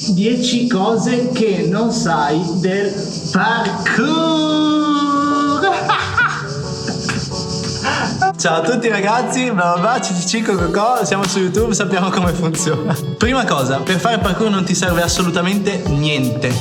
10 cose che non sai del parkour. Ciao a tutti ragazzi, CCC, siamo su YouTube, sappiamo come funziona. Prima cosa, per fare parkour non ti serve assolutamente niente.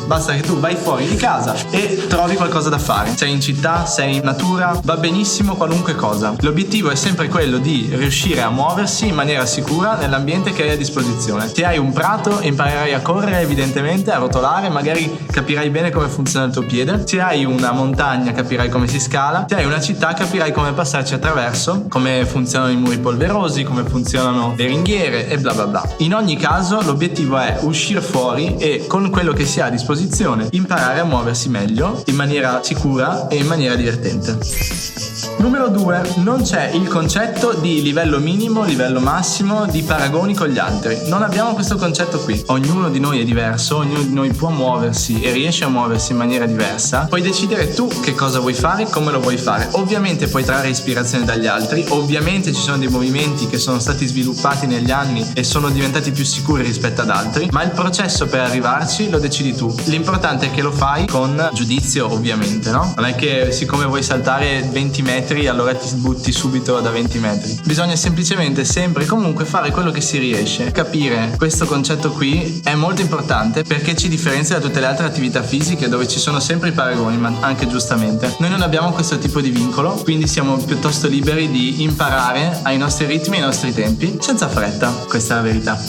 Basta che tu vai fuori di casa e trovi qualcosa da fare. Sei in città, sei in natura, va benissimo qualunque cosa. L'obiettivo è sempre quello di riuscire a muoversi in maniera sicura nell'ambiente che hai a disposizione. Se hai un prato, imparerai a correre evidentemente, a rotolare, magari capirai bene come funziona il tuo piede. Se hai una montagna capirai come si scala. Se hai una città capirai come passarci attraverso, come funzionano i muri polverosi, come funzionano le ringhiere e bla bla bla. In ogni caso l'obiettivo è uscire fuori e con quello che si ha a disposizione imparare a muoversi meglio, in maniera sicura e in maniera divertente. Numero 2, non c'è il concetto di livello minimo, livello massimo, di paragoni con gli altri. Non abbiamo questo concetto qui. Ognuno di noi è diverso, ognuno di noi può muoversi e riesce a muoversi in maniera diversa. Puoi decidere tu che cosa vuoi fare, come lo vuoi fare. Ovviamente puoi trarre ispirazione dagli altri, ovviamente ci sono dei movimenti che sono stati sviluppati negli anni e sono diventati più sicuri rispetto ad altri, ma il processo per arrivarci lo decidi tu. L'importante è che lo fai con giudizio, ovviamente, no? Non è che siccome vuoi saltare 20 metri allora ti butti subito da 20 metri. Bisogna semplicemente sempre e comunque fare quello che si riesce. Capire questo concetto qui è molto importante perché ci differenzia da tutte le altre attività fisiche dove ci sono sempre i paragoni, ma anche giustamente. Noi non abbiamo questo tipo di vincolo, quindi siamo piuttosto liberi di imparare ai nostri ritmi e ai nostri tempi, senza fretta. Questa è la verità.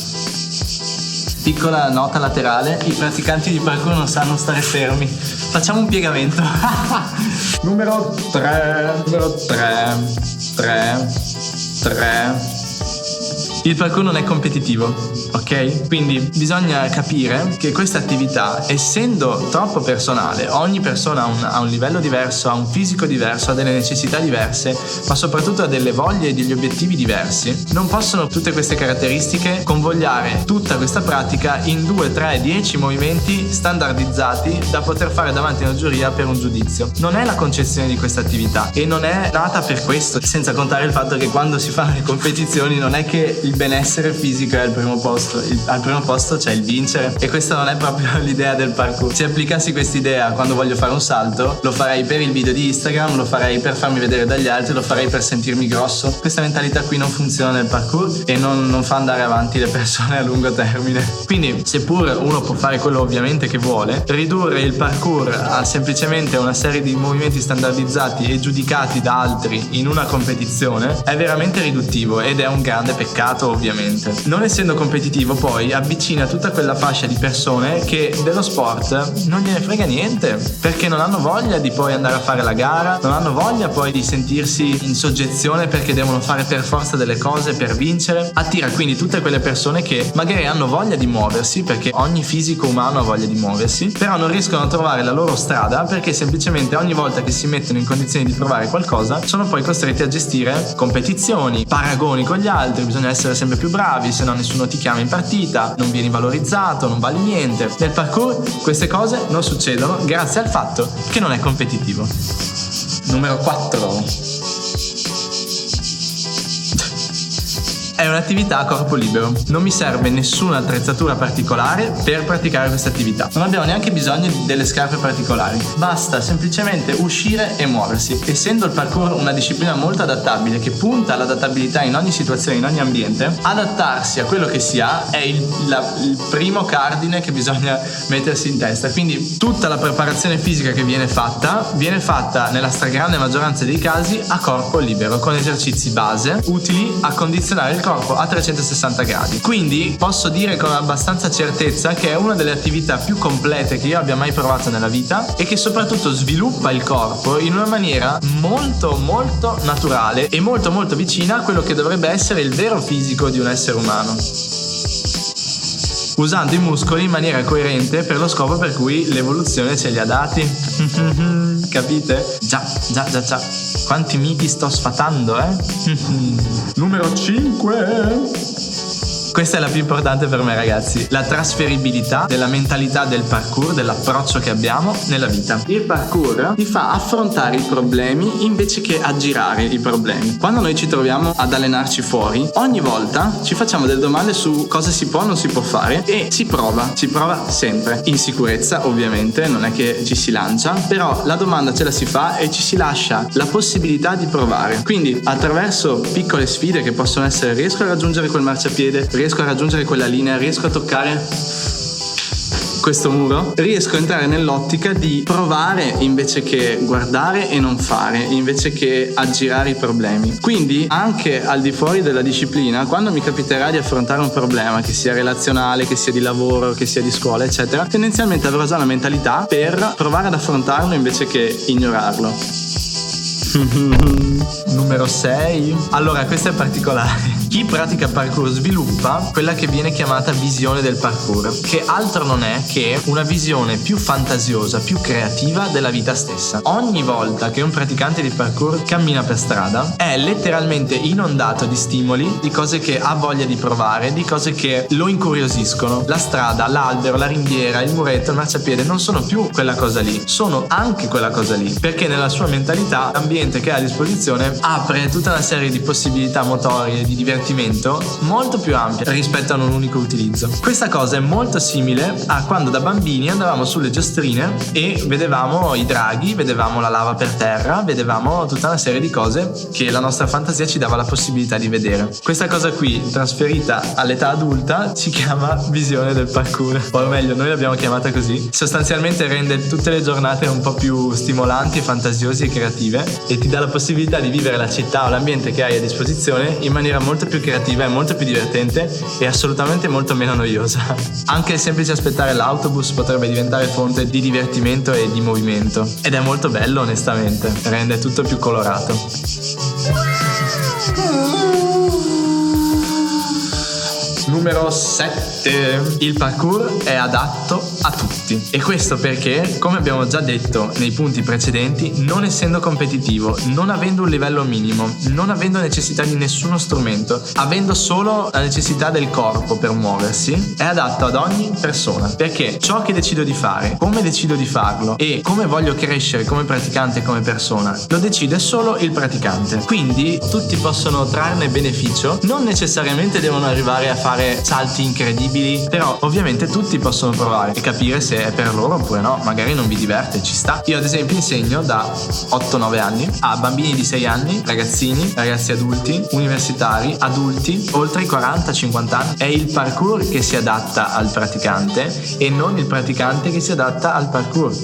Piccola nota laterale, i praticanti di parkour non sanno stare fermi. Facciamo un piegamento. Numero 3. Il parkour non è competitivo, ok? Quindi bisogna capire che questa attività, essendo troppo personale, ogni persona ha un livello diverso, ha un fisico diverso, ha delle necessità diverse, ma soprattutto ha delle voglie e degli obiettivi diversi. Non possono tutte queste caratteristiche convogliare tutta questa pratica in 2, 3, 10 movimenti standardizzati da poter fare davanti a una giuria per un giudizio. Non è la concezione di questa attività e non è nata per questo, senza contare il fatto che quando si fanno le competizioni non è che il benessere fisico è al primo posto, al primo posto c'è il vincere, e questa non è proprio l'idea del parkour. Se applicassi quest'idea quando voglio fare un salto, lo farei per il video di Instagram, lo farei per farmi vedere dagli altri, lo farei per sentirmi grosso. Questa mentalità qui non funziona nel parkour e non fa andare avanti le persone a lungo termine. Quindi, seppur uno può fare quello ovviamente che vuole, ridurre il parkour a semplicemente una serie di movimenti standardizzati e giudicati da altri in una competizione è veramente riduttivo ed è un grande peccato, ovviamente. Non essendo competitivo, poi avvicina tutta quella fascia di persone che dello sport non gliene frega niente, perché non hanno voglia di poi andare a fare la gara, non hanno voglia poi di sentirsi in soggezione perché devono fare per forza delle cose per vincere. Attira quindi tutte quelle persone che magari hanno voglia di muoversi, perché ogni fisico umano ha voglia di muoversi, però non riescono a trovare la loro strada perché semplicemente ogni volta che si mettono in condizioni di provare qualcosa sono poi costretti a gestire competizioni, paragoni con gli altri, bisogna essere sempre più bravi, se no nessuno ti chiama in partita, non vieni valorizzato, non vali niente. Nel parkour queste cose non succedono grazie al fatto che non è competitivo. Numero 4. È un'attività a corpo libero. Non mi serve nessuna attrezzatura particolare per praticare questa attività. Non abbiamo neanche bisogno di delle scarpe particolari. Basta semplicemente uscire e muoversi. Essendo il parkour una disciplina molto adattabile che punta all'adattabilità in ogni situazione, in ogni ambiente, adattarsi a quello che si ha è il primo cardine che bisogna mettersi in testa. Quindi tutta la preparazione fisica che viene fatta nella stragrande maggioranza dei casi a corpo libero, con esercizi base utili a condizionare il corpo a 360 gradi. Quindi posso dire con abbastanza certezza che è una delle attività più complete che io abbia mai provato nella vita e che soprattutto sviluppa il corpo in una maniera molto molto naturale e molto molto vicina a quello che dovrebbe essere il vero fisico di un essere umano, usando i muscoli in maniera coerente per lo scopo per cui l'evoluzione ce li ha dati. Capite? Già. Quanti miti sto sfatando, Numero 5. Questa è la più importante per me, ragazzi, la trasferibilità della mentalità del parkour, dell'approccio che abbiamo nella vita. Il parkour ti fa affrontare i problemi invece che aggirare i problemi. Quando noi ci troviamo ad allenarci fuori, ogni volta ci facciamo delle domande su cosa si può o non si può fare e si prova sempre. In sicurezza, ovviamente, non è che ci si lancia, però la domanda ce la si fa e ci si lascia la possibilità di provare. Quindi attraverso piccole sfide che possono essere: riesco a raggiungere quel marciapiede, riesco a raggiungere quella linea, riesco a toccare questo muro, riesco a entrare nell'ottica di provare invece che guardare e non fare, invece che aggirare i problemi. Quindi anche al di fuori della disciplina, quando mi capiterà di affrontare un problema, che sia relazionale, che sia di lavoro, che sia di scuola, eccetera, tendenzialmente avrò già la mentalità per provare ad affrontarlo invece che ignorarlo. Numero 6. Allora, questo è particolare. Chi pratica parkour sviluppa quella che viene chiamata visione del parkour, che altro non è che una visione più fantasiosa, più creativa della vita stessa. Ogni volta che un praticante di parkour cammina per strada è letteralmente inondato di stimoli, di cose che ha voglia di provare, di cose che lo incuriosiscono. La strada, l'albero, la ringhiera, il muretto, il marciapiede non sono più quella cosa lì, sono anche quella cosa lì, perché nella sua mentalità l'ambiente che ha a disposizione apre tutta una serie di possibilità motorie, di divertimento molto più ampie rispetto a un unico utilizzo. Questa cosa è molto simile a quando da bambini andavamo sulle giostrine e vedevamo i draghi, vedevamo la lava per terra, vedevamo tutta una serie di cose che la nostra fantasia ci dava la possibilità di vedere. Questa cosa qui, trasferita all'età adulta, si chiama visione del parkour, o meglio, noi l'abbiamo chiamata così. Sostanzialmente rende tutte le giornate un po' più stimolanti, fantasiose e creative, e ti dà la possibilità di vivere la città o l'ambiente che hai a disposizione in maniera molto più creativa e molto più divertente e assolutamente molto meno noiosa. Anche il semplice aspettare l'autobus potrebbe diventare fonte di divertimento e di movimento, ed è molto bello, onestamente, rende tutto più colorato. Numero 7. Il parkour è adatto a tutti. E questo perché, come abbiamo già detto nei punti precedenti, non essendo competitivo, non avendo un livello minimo, non avendo necessità di nessuno strumento, avendo solo la necessità del corpo per muoversi, è adatto ad ogni persona. Perché ciò che decido di fare, come decido di farlo e come voglio crescere come praticante e come persona, lo decide solo il praticante. Quindi tutti possono trarne beneficio, non necessariamente devono arrivare a fare salti incredibili, però ovviamente tutti possono provare e capire se è per loro oppure no. Magari non vi diverte, ci sta. Io ad esempio insegno da 8-9 anni a bambini di 6 anni, ragazzini, ragazzi adulti, universitari, adulti, oltre i 40-50 anni. È il parkour che si adatta al praticante e non il praticante che si adatta al parkour.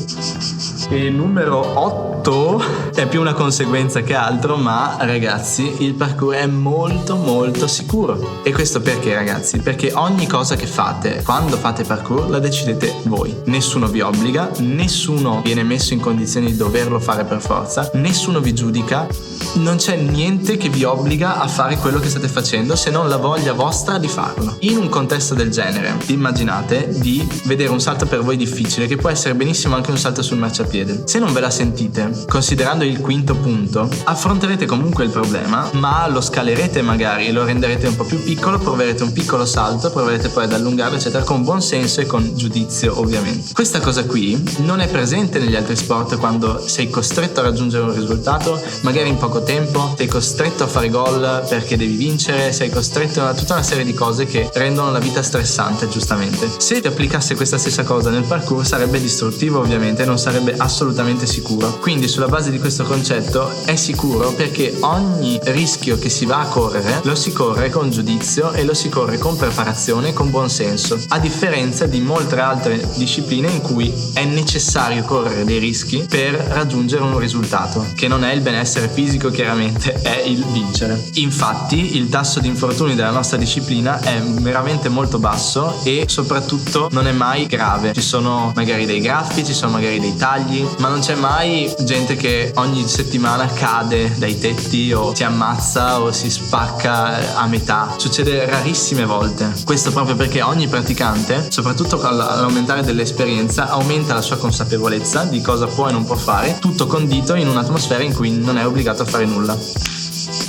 E numero 8 è più una conseguenza che altro, ma ragazzi, il parkour è molto molto sicuro. E questo perché, ragazzi? Perché ogni cosa che fate quando fate parkour la decidete voi. Nessuno vi obbliga, nessuno viene messo in condizioni di doverlo fare per forza, nessuno vi giudica, non c'è niente che vi obbliga a fare quello che state facendo se non la voglia vostra di farlo. In un contesto del genere, immaginate di vedere un salto per voi difficile, che può essere benissimo anche un salto sul marciapiede. Se non ve la sentite, considerando il quinto punto, affronterete comunque il problema, ma lo scalerete magari, lo renderete un po' più piccolo, proverete un piccolo salto, proverete poi ad allungarlo, eccetera, con buon senso e con giudizio, ovviamente. Questa cosa qui non è presente negli altri sport, quando sei costretto a raggiungere un risultato, magari in poco tempo, sei costretto a fare gol perché devi vincere, sei costretto a tutta una serie di cose che rendono la vita stressante, giustamente. Se ti applicasse questa stessa cosa nel parkour sarebbe distruttivo, ovviamente, non sarebbe assolutamente sicuro. Quindi sulla base di questo concetto è sicuro perché ogni rischio che si va a correre lo si corre con giudizio e lo si corre con preparazione e con buon senso, a differenza di molte altre discipline in cui è necessario correre dei rischi per raggiungere un risultato, che non è il benessere fisico, chiaramente è il vincere. Infatti il tasso di infortuni della nostra disciplina è veramente molto basso e soprattutto non è mai grave. Ci sono magari dei graffi, ci sono magari dei tagli, ma non c'è mai gente che ogni settimana cade dai tetti o si ammazza o si spacca a metà. Succede rarissime volte. Questo proprio perché ogni praticante, soprattutto all'aumentare dell'esperienza, aumenta la sua consapevolezza di cosa può e non può fare, tutto condito in un'atmosfera in cui non è obbligato a fare nulla.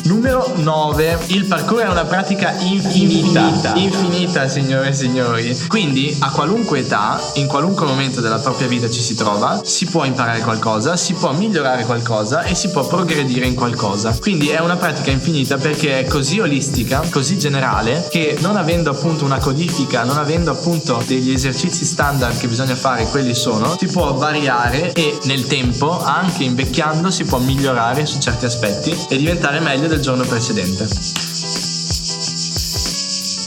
Numero 9. Il parkour è una pratica infinita, signore e signori. Quindi a qualunque età, in qualunque momento della propria vita ci si trova, si può imparare qualcosa, si può migliorare qualcosa e si può progredire in qualcosa. Quindi è una pratica infinita perché è così olistica, così generale, che non avendo appunto una codifica, non avendo appunto degli esercizi standard che bisogna fare, quelli sono, si può variare e nel tempo, anche invecchiando, si può migliorare su certi aspetti e diventare meglio del giorno precedente.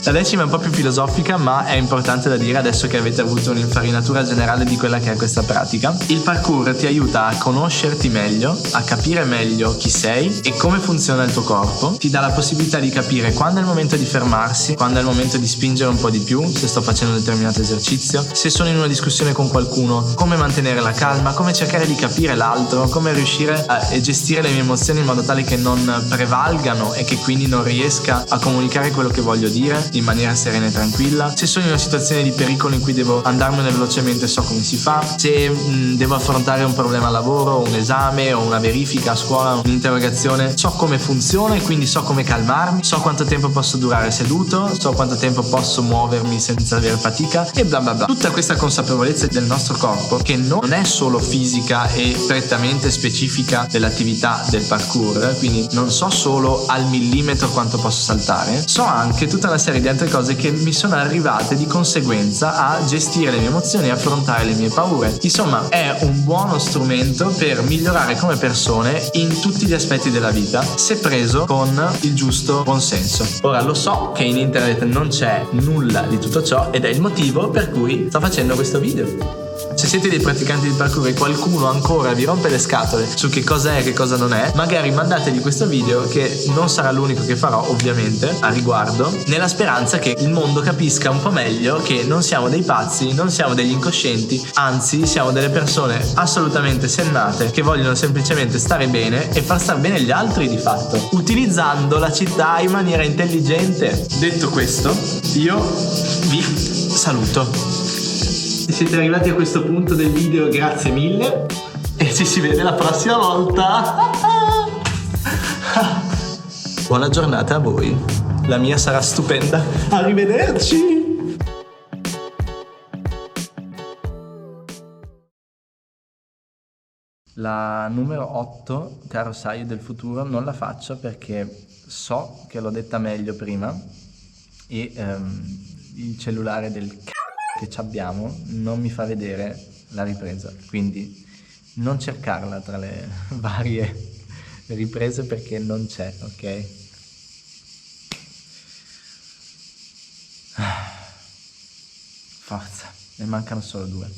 La decima è un po' più filosofica, ma è importante da dire adesso che avete avuto un'infarinatura generale di quella che è questa pratica. Il parkour ti aiuta a conoscerti meglio, a capire meglio chi sei e come funziona il tuo corpo. Ti dà la possibilità di capire quando è il momento di fermarsi, quando è il momento di spingere un po' di più, se sto facendo un determinato esercizio, se sono in una discussione con qualcuno, come mantenere la calma, come cercare di capire l'altro, come riuscire a gestire le mie emozioni in modo tale che non prevalgano e che quindi non riesca a comunicare quello che voglio dire in maniera serena e tranquilla. Se sono in una situazione di pericolo in cui devo andarmene velocemente, so come si fa. Se devo affrontare un problema al lavoro, un esame o una verifica a scuola, un'interrogazione, so come funziona e quindi so come calmarmi, so quanto tempo posso durare seduto, so quanto tempo posso muovermi senza avere fatica e bla bla bla. Tutta questa consapevolezza del nostro corpo, che non è solo fisica e prettamente specifica dell'attività del parkour, quindi non so solo al millimetro quanto posso saltare, so anche tutta una serie di altre cose che mi sono arrivate di conseguenza a gestire le mie emozioni e affrontare le mie paure. Insomma, è un buono strumento per migliorare come persone in tutti gli aspetti della vita, se preso con il giusto buonsenso. Ora lo so che in internet non c'è nulla di tutto ciò ed è il motivo per cui sto facendo questo video. Se siete dei praticanti di parkour e qualcuno ancora vi rompe le scatole su che cosa è e che cosa non è, magari mandategli questo video, che non sarà l'unico che farò ovviamente a riguardo, nella speranza che il mondo capisca un po' meglio che non siamo dei pazzi, non siamo degli incoscienti, anzi siamo delle persone assolutamente sennate che vogliono semplicemente stare bene e far star bene gli altri di fatto, utilizzando la città in maniera intelligente. Detto questo, io vi saluto. Se siete arrivati a questo punto del video, grazie mille e ci si vede la prossima volta. Buona giornata a voi. La mia sarà stupenda. Arrivederci. La numero 8, caro Saio del futuro, non la faccio perché so che l'ho detta meglio prima e il cellulare del che ci abbiamo non mi fa vedere la ripresa, quindi non cercarla tra le varie riprese perché non c'è, ok? Forza, ne mancano solo 2.